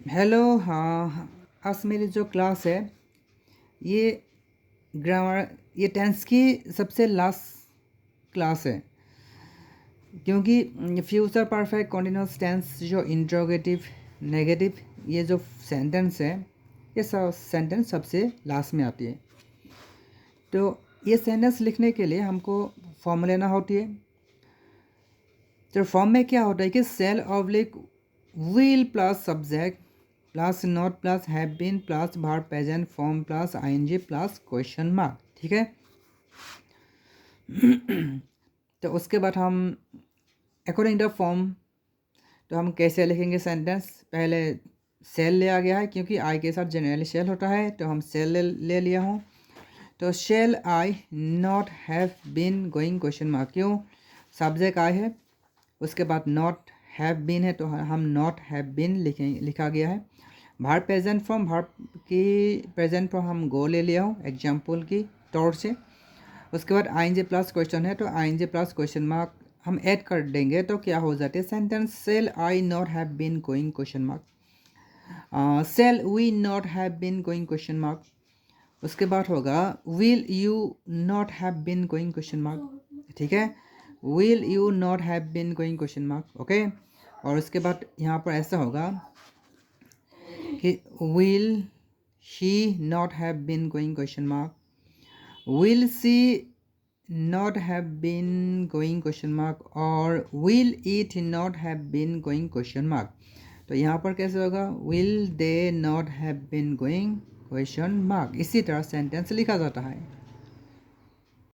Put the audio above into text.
Hello, हाँ, आज मेरी जो क्लास है ये ग्रामर, ये टेंस की सबसे लास्ट क्लास है, क्योंकि फ्यूचर परफेक्ट कॉन्टिन्यूस टेंस जो इंट्रोगेटिव नेगेटिव ये जो सेंटेंस है ये सब सेंटेंस सबसे लास्ट में आती है। तो ये सेंटेंस लिखने के लिए हमको फॉर्म लेना होती है। तो फॉर्म में क्या होता है कि shall oblique will plus subject plus not plus have been plus verb present form plus ING plus question mark. ठीक है। तो उसके बाद हम अकॉर्डिंग टू फॉर्म तो हम कैसे लिखेंगे सेंटेंस। पहले सेल लिया गया है क्योंकि आई के साथ जनरली सेल होता है, तो हम सेल ले लिया हूँ। तो shall I not have been going question mark, क्यों, सब्जेक्ट आई है, उसके बाद नॉट हैव बीन है तो हम नॉट हैव बीन लिखा गया है। वर्ब प्रेजेंट फॉर्म, वर्ब की प्रेजेंट फॉर्म हम गो ले लिया हूँ एग्जाम्पल की तौर से। उसके बाद आईएनजी प्लस क्वेश्चन है तो आईएनजी प्लस क्वेश्चन मार्क हम ऐड कर देंगे तो क्या हो जाती है sentence, shall I not have been going question mark, shall we not have been going question mark. उसके बाद होगा will you not have been going question mark. ठीक है, will you not have been going question mark. Okay, और उसके बाद यहाँ पर ऐसा होगा कि will she not have been going question mark, will she not have been going question mark, और will it not have been going question mark. तो यहाँ पर कैसे होगा, will they not have been going question mark. इसी तरह sentence लिखा जाता है।